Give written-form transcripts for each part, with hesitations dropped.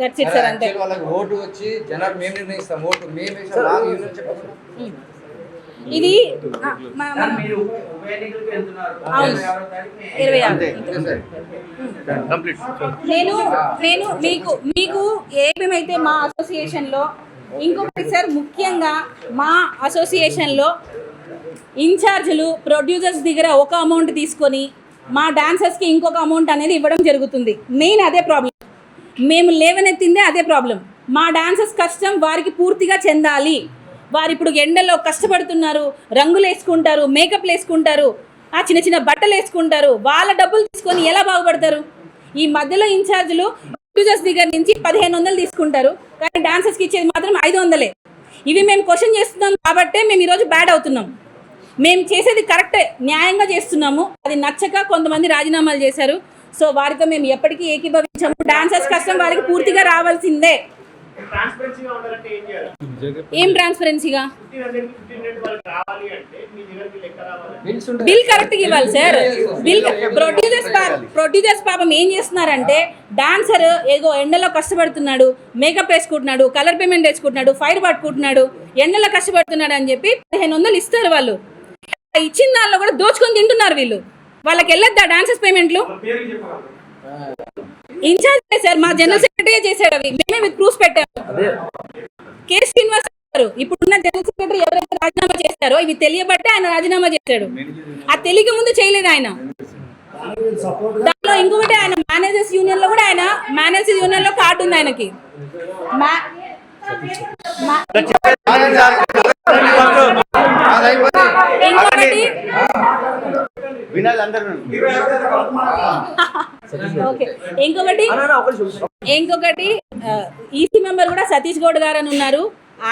That's it sir అంతే. వాళ్ళకి vote వచ్చి జనాలు మేము నిర్ణయిస్తాం, ఓటు మేము వేసాం, మాకు యూనియన్ చెప్పకుండా ఇది నేను నేను మీకు మీకు ఏమేమైతే మా అసోసియేషన్లో ఇంకొకటి సార్, ముఖ్యంగా మా అసోసియేషన్లో ఇన్ఛార్జీలు ప్రొడ్యూసర్స్ దగ్గర ఒక అమౌంట్ తీసుకొని మా డాన్సర్స్కి ఇంకొక అమౌంట్ అనేది ఇవ్వడం జరుగుతుంది. మెయిన్ అదే ప్రాబ్లం, మేము లేవనెత్తిందే అదే ప్రాబ్లం. మా డాన్సర్స్ కష్టం వారికి పూర్తిగా చెందాలి. వారు ఇప్పుడు ఎండలో కష్టపడుతున్నారు, రంగులు వేసుకుంటారు, మేకప్లు వేసుకుంటారు, ఆ చిన్న చిన్న బట్టలు వేసుకుంటారు, వాళ్ళ డబ్బులు తీసుకొని ఎలా బాగుపడతారు? ఈ మధ్యలో ఇన్ఛార్జీలు ప్రొడ్యూసర్స్ దగ్గర నుంచి 1500 తీసుకుంటారు, కానీ డాన్సర్స్కి ఇచ్చేది మాత్రం 500. ఇవి మేము క్వశ్చన్ చేస్తున్నాం కాబట్టే మేము ఈరోజు బ్యాడ్ అవుతున్నాం. మేము చేసేది కరెక్టే, న్యాయంగా చేస్తున్నాము. అది నచ్చక కొంతమంది రాజీనామాలు చేశారు. సో వారితో మేము ఎప్పటికీ ఏకీభవించాము. డాన్సర్స్ కష్టం వారికి పూర్తిగా రావాల్సిందే. ఏం ట్రాన్స్పరెన్సీగా? బిల్ కరెక్ట్గా ఇవ్వాలి సార్. బిల్ ప్రొడ్యూసర్స్ పాపం ఏం చేస్తున్నారంటే, డాన్సర్ ఏదో ఎండలో కష్టపడుతున్నాడు, మేకప్ వేసుకుంటున్నాడు, కలర్ పేమెంట్ వేసుకుంటున్నాడు, ఫైర్ పట్టుకుంటున్నాడు, ఎండలో కష్టపడుతున్నాడు అని చెప్పి 1500 ఇస్తారు. వాళ్ళు ఇచ్చిన దానిలో కూడా దోచుకొని తింటున్నారు వీళ్ళు. వాళ్ళకి వెళ్ళొద్దా డాన్సర్స్ పేమెంట్లు? ఇన్ఛార్జ్ సార్, మా జనరల్ సెక్రటరీ చేశాడు. అవి మేమే విత్ ప్రూఫ్స్ పెట్టాము. కె శ్రీనివాస్ గారు ఇప్పుడున్న జనరల్ సెక్రటరీ ఎవరైతే రాజీనామా చేశారో ఇవి తెలియబట్టే ఆయన రాజీనామా చేశాడు. ఆ తెలియక ముందు చేయలేదు ఆయన. దాంట్లో ఇంకొకటి, ఆయన మేనేజర్స్ యూనియన్ లో కూడా ఆయన మేనేజర్స్ యూనియన్ లో కార్డు ఉంది ఆయనకి. ఇంకొకటి ఈసీ మెంబర్ కూడా సతీష్ గౌడ్ గారు అని ఉన్నారు.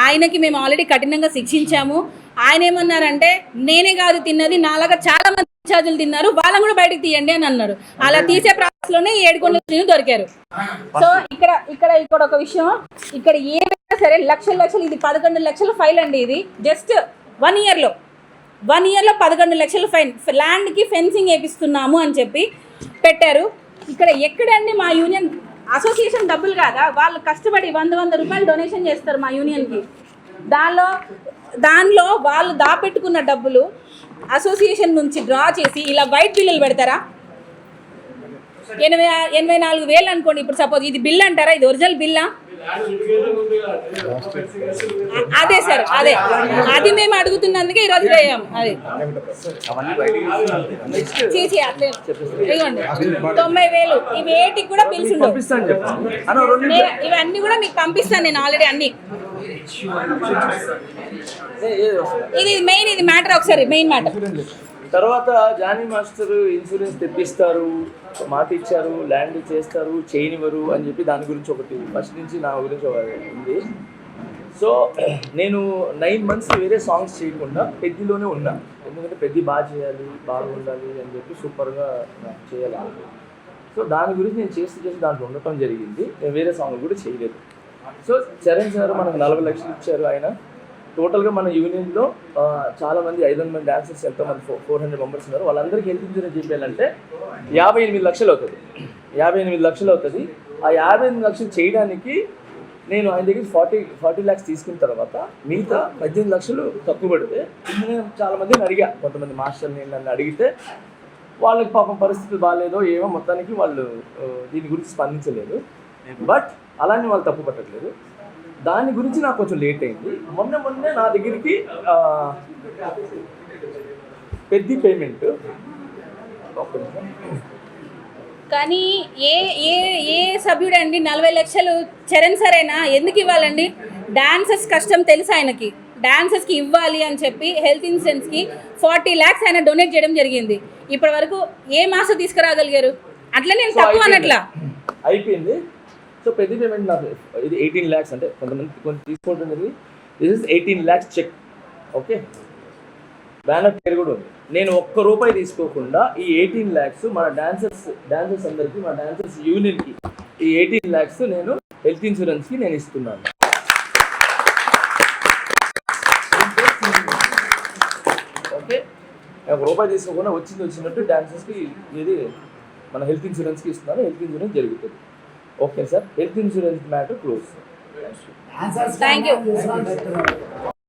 ఆయనకి మేము ఆల్రెడీ కఠినంగా శిక్షించాము. ఆయన ఏమన్నారంటే, నేనే కాదు తిన్నది, నాలాగా చాలా మంది ఇన్ఛార్జీలు తిన్నారు, వాళ్ళని కూడా బయటకు తీయండి అని అన్నారు. అలా తీసే ప్రాసెస్ లోనే 7 కోట్ల దొరికారు. సో ఇక్కడ ఒక విషయం, ఇక్కడ ఏమైనా సరే లక్షలు, ఇది 11 లక్షల ఫైల్ అండి. ఇది జస్ట్ 1 ఇయర్లో 11 లక్షల ఫైన్. ల్యాండ్కి ఫెన్సింగ్ వేపిస్తున్నాము అని చెప్పి పెట్టారు. ఇక్కడ ఎక్కడండి మా యూనియన్ అసోసియేషన్ డబ్బులు కాదా? వాళ్ళు కష్టపడి 100 రూపాయలు డొనేషన్ చేస్తారు మా యూనియన్కి. దానిలో వాళ్ళు దాపెట్టుకున్న డబ్బులు అసోసియేషన్ నుంచి డ్రా చేసి ఇలా వైట్ బిల్లులు పెడతారా? 84,000 అనుకోండి. ఇప్పుడు సపోజ్ ఇది బిల్ అంటారా? ఇది ఒరిజినల్ బిల్లా? అదే సార్, అది మేము అడుగుతున్నందుకే ఈరోజు వేయాము. అది చేసి అట్లే ఇవ్వండి. 90,000 ఇవి ఏటికి కూడా బిల్స్ ఉండవు. ఇవన్నీ కూడా మీకు పంపిస్తాను నేను ఆల్రెడీ అన్ని. ఇది మెయిన్, ఇది మ్యాటర్ ఒకసారి మెయిన్ మ్యాటర్. తర్వాత జానీ మాస్టర్ ఇన్సూరెన్స్ తెప్పిస్తారు, మాట ఇచ్చారు, ల్యాండ్ చేస్తారు, చేయనివ్వరు అని చెప్పి దాని గురించి ఒకటి ఫస్ట్ నుంచి నా గురించి ఉంది. సో నేను 9 months వేరే సాంగ్స్ చేయకుండా పెద్దిలోనే ఉన్నా. ఎందుకంటే పెద్ది బాగా చేయాలి, బాగా ఉండాలి అని చెప్పి సూపర్గా చేయాలి. సో దాని గురించి నేను చేసి దాంట్లో ఉండటం జరిగింది. నేను వేరే సాంగ్ కూడా చేయలేదు. సో చరణ్ సార్ మనకు 40 లక్షలు ఇచ్చారు. ఆయన టోటల్గా మన యూనియన్లో చాలామంది 500 మంది డాన్సర్స్, ఎంతోమంది 400 మెంబర్స్ ఉన్నారు. వాళ్ళందరికీ హెల్త్ ఇన్సూరెన్స్ చెప్పాలంటే 58 లక్షలు అవుతుంది. 58 లక్షలు అవుతుంది. ఆ 58 లక్షలు చేయడానికి నేను ఆయన దగ్గర 40 lakhs తీసుకున్న తర్వాత మిగతా 18 లక్షలు తక్కువ పడితే నేను చాలామందిని అడిగా. కొంతమంది మాస్టర్ని నన్ను అడిగితే వాళ్ళకి పాపం పరిస్థితులు బాగాలేదో ఏమో, మొత్తానికి వాళ్ళు దీని గురించి స్పందించలేదు. బట్ అలానే వాళ్ళు తప్పు పట్టట్లేదు. దాని గురించి నాకు కొంచెం లేట్ అయింది. మొన్నే నా దగ్గరికి పెద్ద పేమెంట్. కానీ ఏ సభ్యుడండి 40 లక్షలు చరణ్ సరేనా ఎందుకు ఇవ్వాలండి? డాన్సర్స్ కష్టం తెలుసు ఆయనకి. డాన్సర్స్కి ఇవ్వాలి అని చెప్పి హెల్త్ ఇన్సూరెన్స్కి 40 lakhs ఆయన డొనేట్ చేయడం జరిగింది. ఇప్పటి వరకు ఏ మాసం తీసుకురాగలిగారు? అట్లా నేను తక్కువ అన్నట్లా అయిపోయింది. సో పెద్ద పేమెంట్ నాకు ఇది 18 lakhs, అంటే కొంచెం తీసుకోవడం జరిగింది. This is 18 lakhs cheque. Okay, banner పేరు కూడా ఉంది. నేను ₹1 తీసుకోకుండా ఈ 18 lakhs మన డాన్సర్స్ అందరికీ, మన డాన్సర్స్ యూనియన్కి ఈ 18 lakhs నేను హెల్త్ ఇన్సూరెన్స్కి నేను ఇస్తున్నాను. ఓకే, ₹1 తీసుకోకుండా వచ్చినట్టు డాన్సర్స్కి ఇది మన హెల్త్ ఇన్సూరెన్స్కి ఇస్తున్నాను. హెల్త్ ఇన్సూరెన్స్ జరుగుతుంది. Okay sir, health insurance matter close. Thank you.